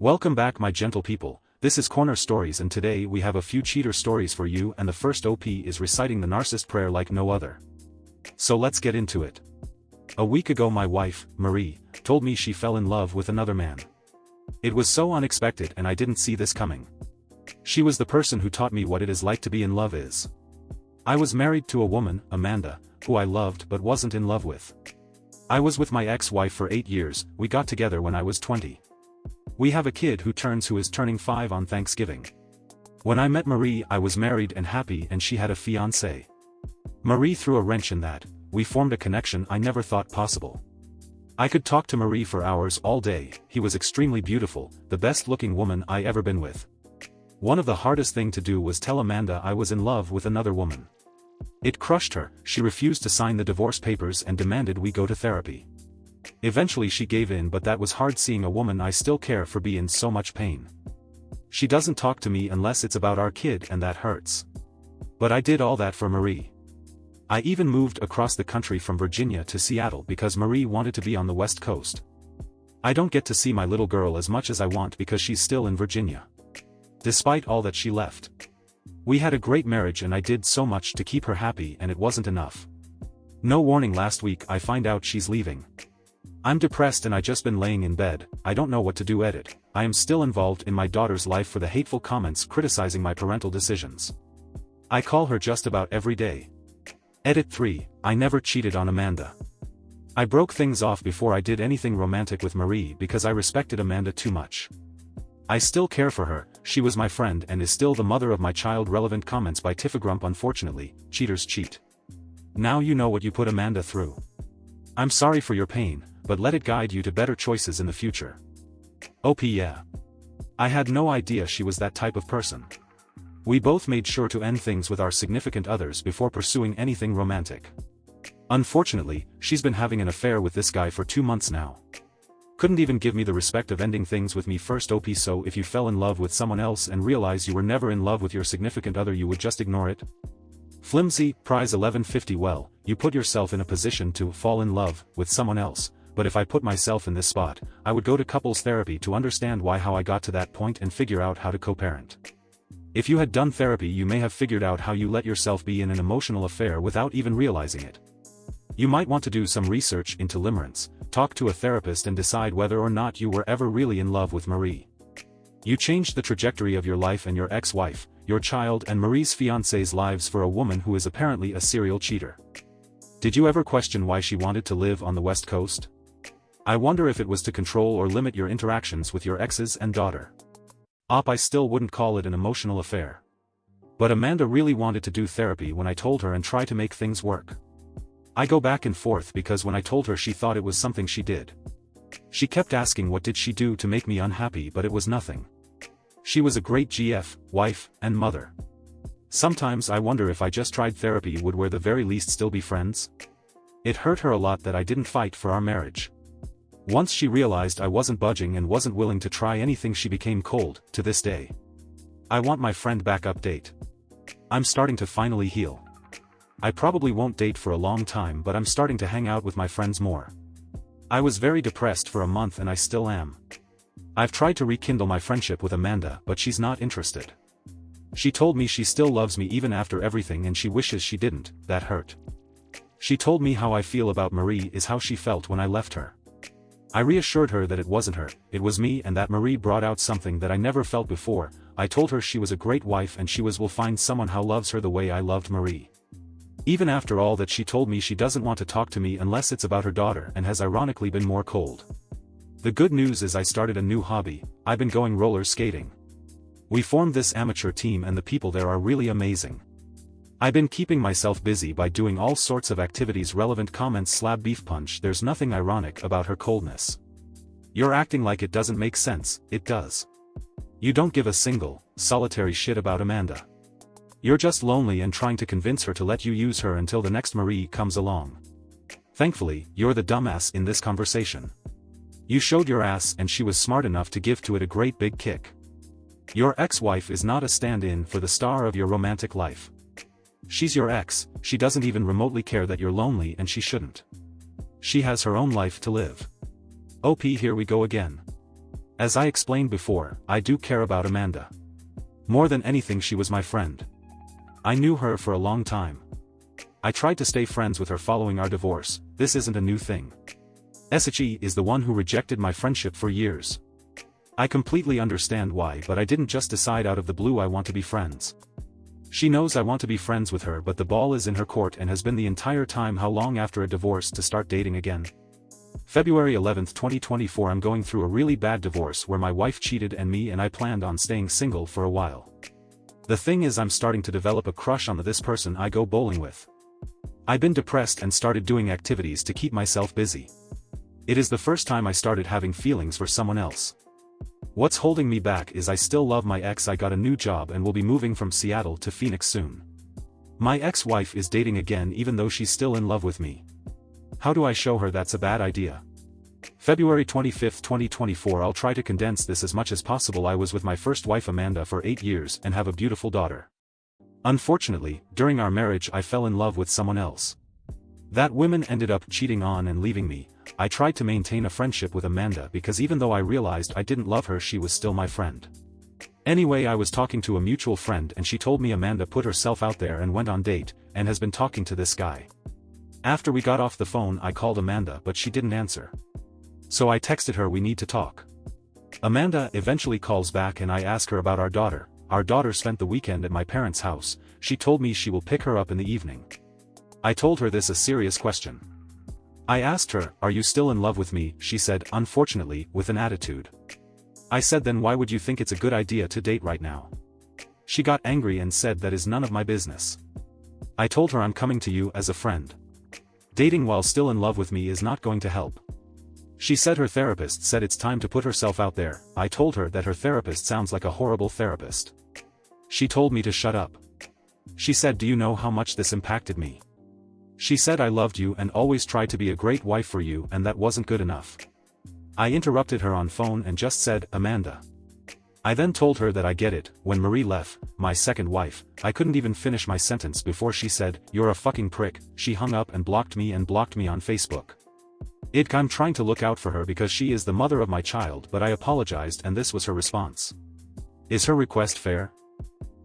Welcome back, my gentle people. This is Corner Stories, and today we have a few cheater stories for you, and the first OP is reciting the narcissist prayer like no other. So let's get into it. A week ago my wife, Marie, told me she fell in love with another man. It was so unexpected and I didn't see this coming. She was the person who taught me what it is like to be in love is. I was married to a woman, Amanda, who I loved but wasn't in love with. I was with my ex-wife for 8 years. We got together when I was 20. We have a kid who is turning 5 on Thanksgiving. When I met Marie I was married and happy, and she had a fiancé. Marie threw a wrench in that. We formed a connection I never thought possible. I could talk to Marie for hours all day. He was extremely beautiful, the best looking woman I ever been with. One of the hardest thing to do was tell Amanda I was in love with another woman. It crushed her. She refused to sign the divorce papers and demanded we go to therapy. Eventually she gave in, but that was hard, seeing a woman I still care for be in so much pain. She doesn't talk to me unless it's about our kid, and that hurts. But I did all that for Marie. I even moved across the country from Virginia to Seattle because Marie wanted to be on the West Coast. I don't get to see my little girl as much as I want because she's still in Virginia. Despite all that, she left. We had a great marriage and I did so much to keep her happy, and it wasn't enough. No warning, last week I find out she's leaving. I'm depressed and I just been laying in bed. I don't know what to do. Edit. I am still involved in my daughter's life for the hateful comments criticizing my parental decisions. I call her just about every day. Edit 3. I never cheated on Amanda. I broke things off before I did anything romantic with Marie because I respected Amanda too much. I still care for her. She was my friend and is still the mother of my child. Relevant comments by Tifagrump. Unfortunately, cheaters cheat. Now you know what you put Amanda through. I'm sorry for your pain, but let it guide you to better choices in the future. OP. Yeah. I had no idea she was that type of person. We both made sure to end things with our significant others before pursuing anything romantic. Unfortunately, she's been having an affair with this guy for 2 months now. Couldn't even give me the respect of ending things with me first. OP. So if you fell in love with someone else and realize you were never in love with your significant other, you would just ignore it? Flimsy. Prize 1150. Well, you put yourself in a position to fall in love with someone else, but if I put myself in this spot, I would go to couples therapy to understand how I got to that point and figure out how to co-parent. If you had done therapy, you may have figured out how you let yourself be in an emotional affair without even realizing it. You might want to do some research into limerence, talk to a therapist and decide whether or not you were ever really in love with Marie. You changed the trajectory of your life and your ex-wife, your child and Marie's fiancé's lives for a woman who is apparently a serial cheater. Did you ever question why she wanted to live on the West Coast? I wonder if it was to control or limit your interactions with your exes and daughter. I still wouldn't call it an emotional affair. But Amanda really wanted to do therapy when I told her and try to make things work. I go back and forth because when I told her she thought it was something she did. She kept asking what did she do to make me unhappy, but it was nothing. She was a great GF, wife, and mother. Sometimes I wonder if I just tried therapy would we the very least still be friends? It hurt her a lot that I didn't fight for our marriage. Once she realized I wasn't budging and wasn't willing to try anything, she became cold. To this day, I want my friend back. Update. I'm starting to finally heal. I probably won't date for a long time, but I'm starting to hang out with my friends more. I was very depressed for a month and I still am. I've tried to rekindle my friendship with Amanda, but she's not interested. She told me she still loves me even after everything and she wishes she didn't. That hurt. She told me how I feel about Marie is how she felt when I left her. I reassured her that it wasn't her, it was me, and that Marie brought out something that I never felt before. I told her she was a great wife and she will find someone who loves her the way I loved Marie. Even after all that, she told me she doesn't want to talk to me unless it's about her daughter and has ironically been more cold. The good news is I started a new hobby. I've been going roller skating. We formed this amateur team and the people there are really amazing. I've been keeping myself busy by doing all sorts of activities. Relevant comments. Slab beef punch. There's nothing ironic about her coldness. You're acting like it doesn't make sense. It does. You don't give a single, solitary shit about Amanda. You're just lonely and trying to convince her to let you use her until the next Marie comes along. Thankfully, you're the dumbass in this conversation. You showed your ass and she was smart enough to give to it a great big kick. Your ex-wife is not a stand-in for the star of your romantic life. She's your ex. She doesn't even remotely care that you're lonely, and she shouldn't. She has her own life to live. OP. Here we go again. As I explained before, I do care about Amanda. More than anything, she was my friend. I knew her for a long time. I tried to stay friends with her following our divorce. This isn't a new thing. She is the one who rejected my friendship for years. I completely understand why, but I didn't just decide out of the blue I want to be friends. She knows I want to be friends with her, but the ball is in her court and has been the entire time. How long after a divorce to start dating again? February 11, 2024. I'm going through a really bad divorce where my wife cheated and I planned on staying single for a while. The thing is, I'm starting to develop a crush on this person I go bowling with. I've been depressed and started doing activities to keep myself busy. It is the first time I started having feelings for someone else. What's holding me back is I still love my ex. I got a new job and will be moving from Seattle to Phoenix soon. My ex-wife is dating again even though she's still in love with me. How do I show her that's a bad idea? February 25, 2024. I'll try to condense this as much as possible. I was with my first wife Amanda for 8 years and have a beautiful daughter. Unfortunately, during our marriage I fell in love with someone else. That woman ended up cheating on and leaving me. I tried to maintain a friendship with Amanda because even though I realized I didn't love her, she was still my friend. Anyway, I was talking to a mutual friend and she told me Amanda put herself out there and went on date, and has been talking to this guy. After we got off the phone I called Amanda but she didn't answer. So I texted her, we need to talk. Amanda eventually calls back and I ask her about our daughter. Our daughter spent the weekend at my parents' house. She told me she will pick her up in the evening. I told her this is a serious question. I asked her, are you still in love with me? She said, unfortunately, with an attitude. I said, then why would you think it's a good idea to date right now? She got angry and said that is none of my business. I told her I'm coming to you as a friend. Dating while still in love with me is not going to help. She said her therapist said it's time to put herself out there. I told her that her therapist sounds like a horrible therapist. She told me to shut up. She said, do you know how much this impacted me? She said I loved you and always tried to be a great wife for you, and that wasn't good enough. I interrupted her on phone and just said, Amanda. I then told her that I get it. When Marie left, my second wife, I couldn't even finish my sentence before she said, you're a fucking prick. She hung up and blocked me on Facebook. I'm trying to look out for her because she is the mother of my child, but I apologized and this was her response. Is her request fair?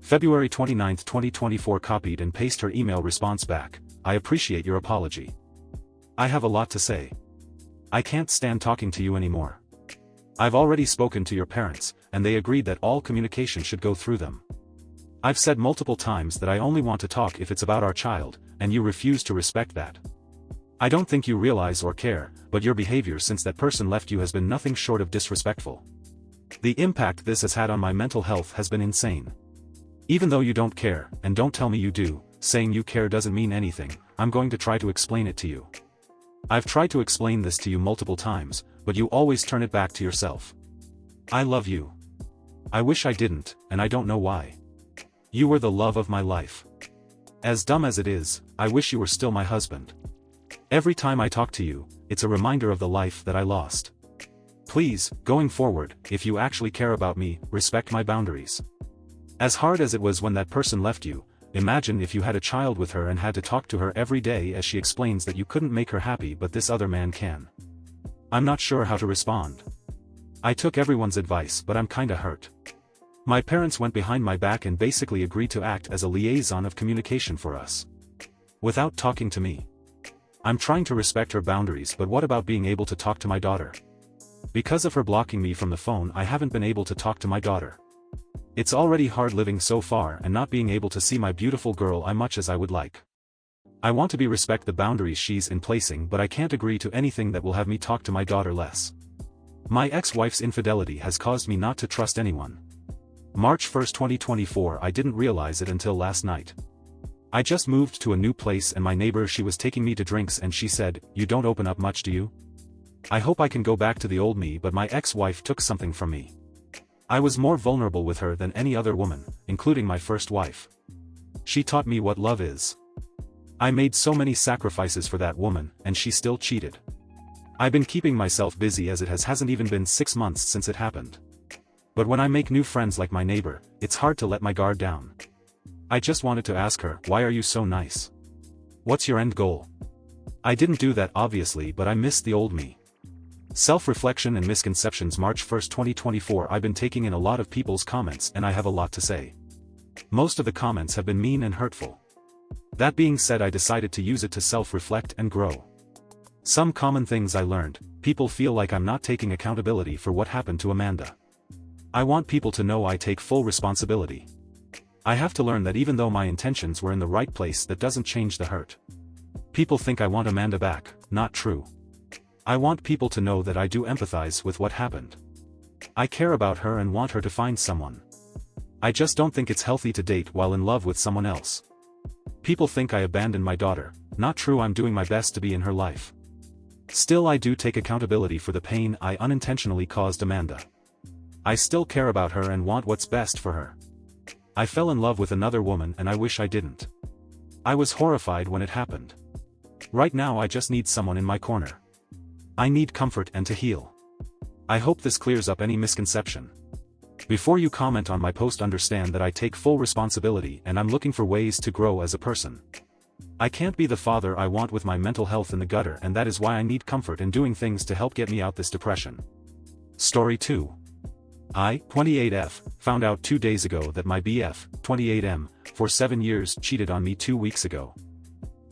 February 29, 2024. Copied and paste her email response back. I appreciate your apology. I have a lot to say. I can't stand talking to you anymore. I've already spoken to your parents, and they agreed that all communication should go through them. I've said multiple times that I only want to talk if it's about our child, and you refuse to respect that. I don't think you realize or care, but your behavior since that person left you has been nothing short of disrespectful. The impact this has had on my mental health has been insane. Even though you don't care, and don't tell me you do, saying you care doesn't mean anything. I'm going to try to explain it to you. I've tried to explain this to you multiple times, but you always turn it back to yourself. I love you. I wish I didn't, and I don't know why. You were the love of my life. As dumb as it is, I wish you were still my husband. Every time I talk to you, it's a reminder of the life that I lost. Please, going forward, if you actually care about me, respect my boundaries. As hard as it was when that person left you, imagine if you had a child with her and had to talk to her every day as she explains that you couldn't make her happy but this other man can. I'm not sure how to respond. I took everyone's advice but I'm kinda hurt. My parents went behind my back and basically agreed to act as a liaison of communication for us. Without talking to me. I'm trying to respect her boundaries, but what about being able to talk to my daughter? Because of her blocking me from the phone, I haven't been able to talk to my daughter. It's already hard living so far and not being able to see my beautiful girl as much as I would like. I want to respect the boundaries she's in placing, but I can't agree to anything that will have me talk to my daughter less. My ex-wife's infidelity has caused me not to trust anyone. March 1, 2024. I didn't realize it until last night. I just moved to a new place and my neighbor, she was taking me to drinks and she said, you don't open up much, do you? I hope I can go back to the old me, but my ex-wife took something from me. I was more vulnerable with her than any other woman, including my first wife. She taught me what love is. I made so many sacrifices for that woman, and she still cheated. I've been keeping myself busy as it hasn't even been 6 months since it happened. But when I make new friends like my neighbor, it's hard to let my guard down. I just wanted to ask her, why are you so nice? What's your end goal? I didn't do that obviously, but I missed the old me. Self-reflection and misconceptions. March 1, 2024. I've been taking in a lot of people's comments and I have a lot to say. Most of the comments have been mean and hurtful. That being said, I decided to use it to self-reflect and grow. Some common things I learned: people feel like I'm not taking accountability for what happened to Amanda. I want people to know I take full responsibility. I have to learn that even though my intentions were in the right place, that doesn't change the hurt. People think I want Amanda back. Not true. I want people to know that I do empathize with what happened. I care about her and want her to find someone. I just don't think it's healthy to date while in love with someone else. People think I abandoned my daughter. Not true. I'm doing my best to be in her life. Still, I do take accountability for the pain I unintentionally caused Amanda. I still care about her and want what's best for her. I fell in love with another woman and I wish I didn't. I was horrified when it happened. Right now I just need someone in my corner. I need comfort and to heal. I hope this clears up any misconception. Before you comment on my post, understand that I take full responsibility and I'm looking for ways to grow as a person. I can't be the father I want with my mental health in the gutter, and that is why I need comfort in doing things to help get me out this depression. Story 2. I, 28F, found out 2 days ago that my BF, 28M, for 7 years, cheated on me 2 weeks ago.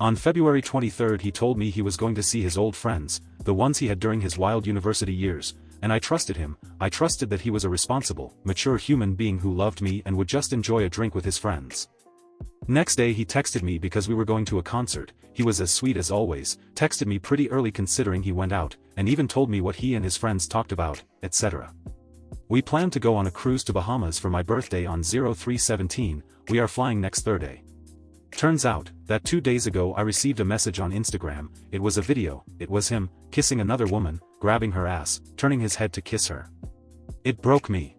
On February 23 he told me he was going to see his old friends, the ones he had during his wild university years, and I trusted him. I trusted that he was a responsible, mature human being who loved me and would just enjoy a drink with his friends. Next day he texted me because we were going to a concert. He was as sweet as always, texted me pretty early considering he went out, and even told me what he and his friends talked about, etc. We planned to go on a cruise to Bahamas for my birthday on 03/17, we are flying next Thursday. Turns out, that 2 days ago I received a message on Instagram. It was a video. It was him, kissing another woman, grabbing her ass, turning his head to kiss her. It broke me.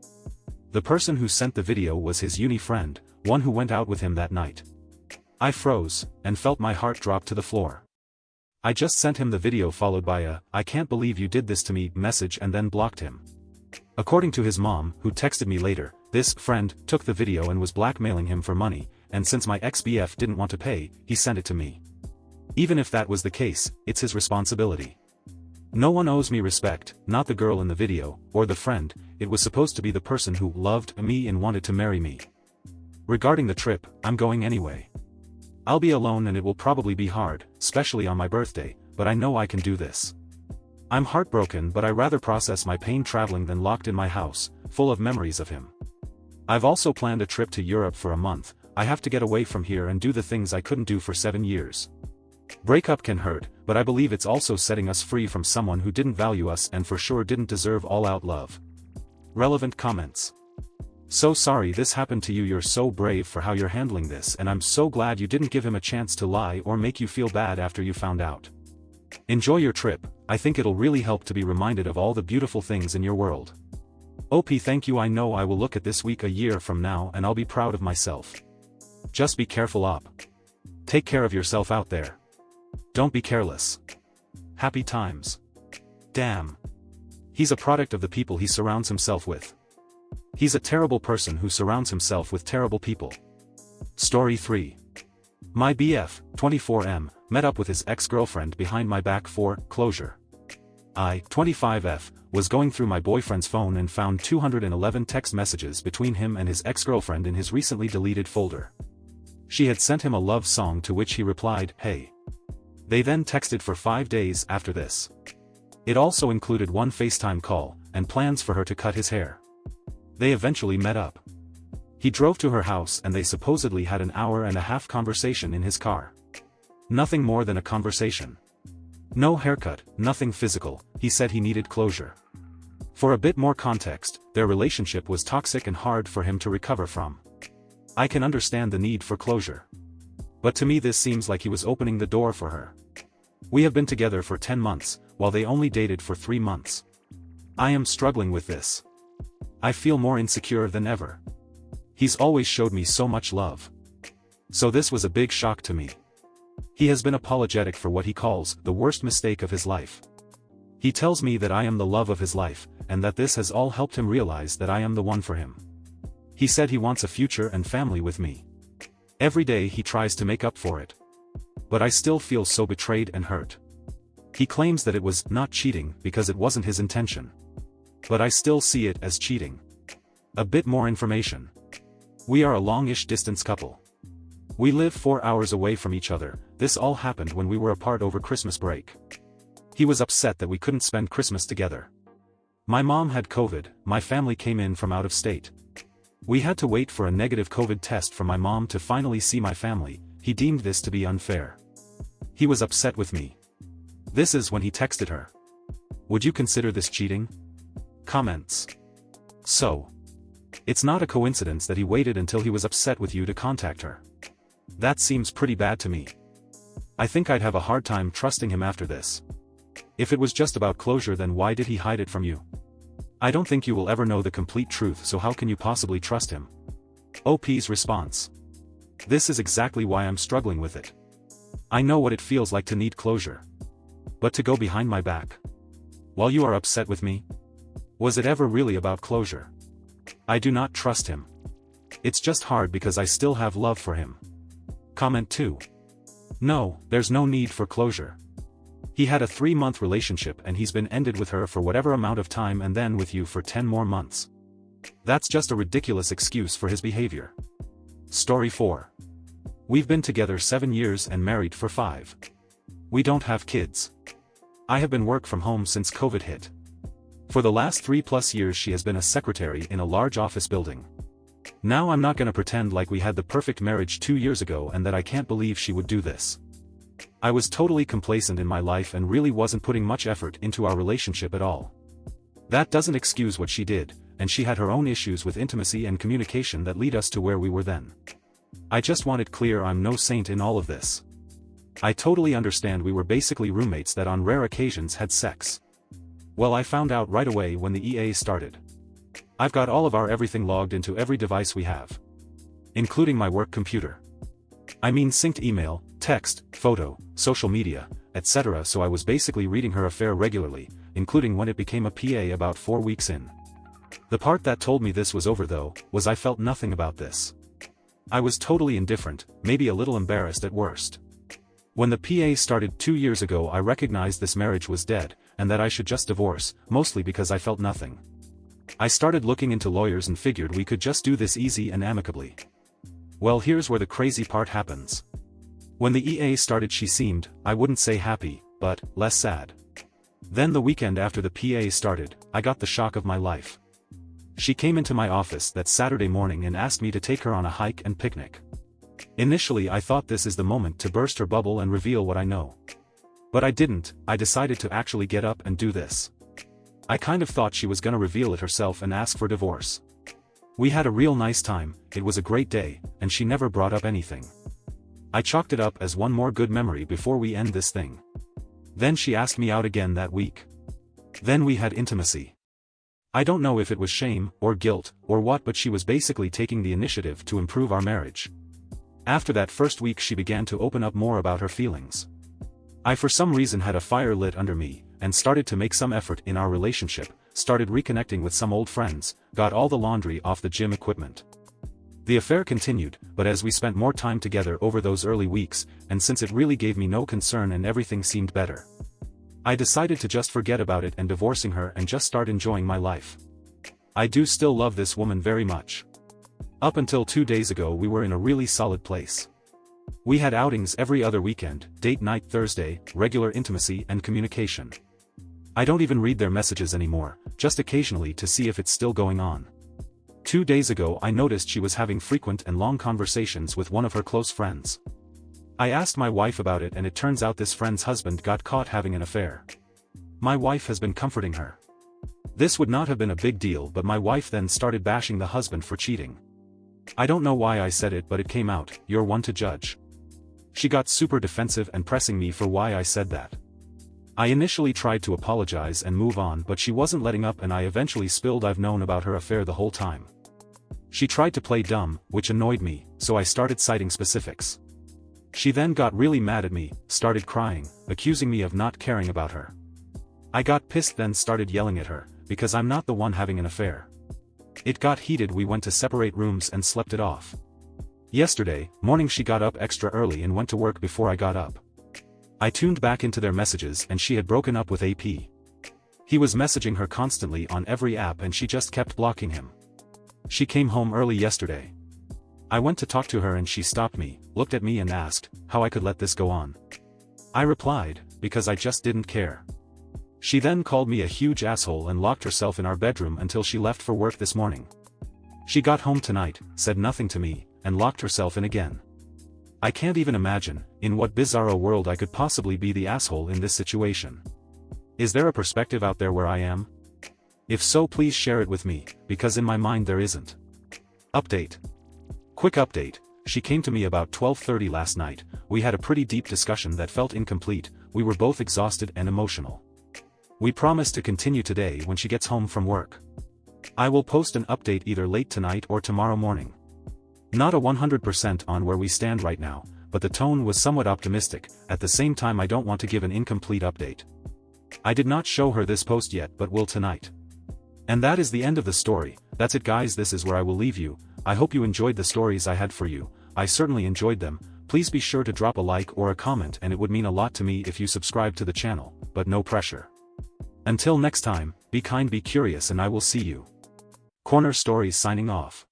The person who sent the video was his uni friend, one who went out with him that night. I froze, and felt my heart drop to the floor. I just sent him the video followed by a "I can't believe you did this to me" message and then blocked him. According to his mom, who texted me later, this friend took the video and was blackmailing him for money, and since my ex-BF didn't want to pay, he sent it to me. Even if that was the case, it's his responsibility. No one owes me respect, not the girl in the video, or the friend. It was supposed to be the person who loved me and wanted to marry me. Regarding the trip, I'm going anyway. I'll be alone and it will probably be hard, especially on my birthday, but I know I can do this. I'm heartbroken, but I rather process my pain traveling than locked in my house, full of memories of him. I've also planned a trip to Europe for a month. I have to get away from here and do the things I couldn't do for 7 years. Breakup can hurt, but I believe it's also setting us free from someone who didn't value us and for sure didn't deserve all-out love. Relevant comments. So sorry this happened to you. You're so brave for how you're handling this, and I'm so glad you didn't give him a chance to lie or make you feel bad after you found out. Enjoy your trip. I think it'll really help to be reminded of all the beautiful things in your world. OP, thank you. I know I will look at this week a year from now and I'll be proud of myself. Just be careful, op. Take care of yourself out there. Don't be careless. Happy times. Damn. He's a product of the people he surrounds himself with. He's a terrible person who surrounds himself with terrible people. Story 3. My BF, 24M, met up with his ex-girlfriend behind my back for closure. I, 25F, was going through my boyfriend's phone and found 211 text messages between him and his ex-girlfriend in his recently deleted folder. She had sent him a love song to which he replied, "Hey." They then texted for 5 days after this. It also included one FaceTime call, and plans for her to cut his hair. They eventually met up. He drove to her house and they supposedly had an hour-and-a-half conversation in his car. Nothing more than a conversation. No haircut, nothing physical. He said he needed closure. For a bit more context, their relationship was toxic and hard for him to recover from. I can understand the need for closure. But to me this seems like he was opening the door for her. We have been together for 10 months, while they only dated for 3 months. I am struggling with this. I feel more insecure than ever. He's always showed me so much love. So this was a big shock to me. He has been apologetic for what he calls the worst mistake of his life. He tells me that I am the love of his life, and that this has all helped him realize that I am the one for him. He said he wants a future and family with me. Every day he tries to make up for it. But I still feel so betrayed and hurt. He claims that it was not cheating because it wasn't his intention. But I still see it as cheating. A bit more information. We are a longish distance couple. We live 4 hours away from each other. This all happened when we were apart over Christmas break. He was upset that we couldn't spend Christmas together. My mom had COVID, my family came in from out of state. We had to wait for a negative COVID test from my mom to finally see my family. He deemed this to be unfair. He was upset with me. This is when he texted her. Would you consider this cheating? Comments. So. It's not a coincidence that he waited until he was upset with you to contact her. That seems pretty bad to me. I think I'd have a hard time trusting him after this. If it was just about closure, then why did he hide it from you? I don't think you will ever know the complete truth, so how can you possibly trust him? OP's response. This is exactly why I'm struggling with it. I know what it feels like to need closure. But to go behind my back. While you are upset with me? Was it ever really about closure? I do not trust him. It's just hard because I still have love for him. Comment 2. No, there's no need for closure. He had a 3-month relationship and he's been ended with her for whatever amount of time and then with you for 10 more months. That's just a ridiculous excuse for his behavior. Story 4. We've been together 7 years and married for 5. We don't have kids. I have been work from home since COVID hit. For the last 3+ years she has been a secretary in a large office building. Now I'm not gonna pretend like we had the perfect marriage 2 years ago and that I can't believe she would do this. I was totally complacent in my life and really wasn't putting much effort into our relationship at all. That doesn't excuse what she did, and she had her own issues with intimacy and communication that lead us to where we were then. I just want it clear I'm no saint in all of this. I totally understand we were basically roommates that on rare occasions had sex. Well, I found out right away when the EA started. I've got all of our everything logged into every device we have. Including my work computer. I mean synced email, text, photo, social media, etc. So I was basically reading her affair regularly, including when it became a PA about 4 weeks in. The part that told me this was over though, was I felt nothing about this. I was totally indifferent, maybe a little embarrassed at worst. When the PA started 2 years ago I recognized this marriage was dead, and that I should just divorce, mostly because I felt nothing. I started looking into lawyers and figured we could just do this easy and amicably. Well, here's where the crazy part happens. When the EA started she seemed, I wouldn't say happy, but less sad. Then the weekend after the PA started, I got the shock of my life. She came into my office that Saturday morning and asked me to take her on a hike and picnic. Initially I thought this is the moment to burst her bubble and reveal what I know. But I didn't. I decided to actually get up and do this. I kind of thought she was gonna reveal it herself and ask for divorce. We had a real nice time, it was a great day, and she never brought up anything. I chalked it up as one more good memory before we end this thing. Then she asked me out again that week. Then we had intimacy. I don't know if it was shame, or guilt, or what, but she was basically taking the initiative to improve our marriage. After that first week she began to open up more about her feelings. I for some reason had a fire lit under me, and started to make some effort in our relationship, started reconnecting with some old friends, got all the laundry off the gym equipment. The affair continued, but as we spent more time together over those early weeks, and since it really gave me no concern and everything seemed better, I decided to just forget about it and divorcing her and just start enjoying my life. I do still love this woman very much. Up until 2 days ago we were in a really solid place. We had outings every other weekend, date night Thursday, regular intimacy and communication. I don't even read their messages anymore, just occasionally to see if it's still going on. 2 days ago I noticed she was having frequent and long conversations with one of her close friends. I asked my wife about it and it turns out this friend's husband got caught having an affair. My wife has been comforting her. This would not have been a big deal, but my wife then started bashing the husband for cheating. I don't know why I said it, but it came out, you're one to judge. She got super defensive and pressing me for why I said that. I initially tried to apologize and move on, but she wasn't letting up and I eventually spilled I've known about her affair the whole time. She tried to play dumb, which annoyed me, so I started citing specifics. She then got really mad at me, started crying, accusing me of not caring about her. I got pissed, then started yelling at her, because I'm not the one having an affair. It got heated, we went to separate rooms and slept it off. Yesterday morning she got up extra early and went to work before I got up. I tuned back into their messages and she had broken up with AP. He was messaging her constantly on every app and she just kept blocking him. She came home early yesterday. I went to talk to her and she stopped me, looked at me and asked how I could let this go on. I replied, because I just didn't care. She then called me a huge asshole and locked herself in our bedroom until she left for work this morning. She got home tonight, said nothing to me, and locked herself in again. I can't even imagine in what bizarro world I could possibly be the asshole in this situation. Is there a perspective out there where I am? If so, please share it with me, because in my mind there isn't. Update. Quick update, she came to me about 12:30 last night. We had a pretty deep discussion that felt incomplete. We were both exhausted and emotional. We promised to continue today when she gets home from work. I will post an update either late tonight or tomorrow morning. Not a 100% on where we stand right now, but the tone was somewhat optimistic. At the same time, I don't want to give an incomplete update. I did not show her this post yet but will tonight. And that is the end of the story. That's it guys, this is where I will leave you. I hope you enjoyed the stories I had for you. I certainly enjoyed them. Please be sure to drop a like or a comment and it would mean a lot to me if you subscribe to the channel, but no pressure. Until next time, be kind, be curious, and I will see you. Corner Stories signing off.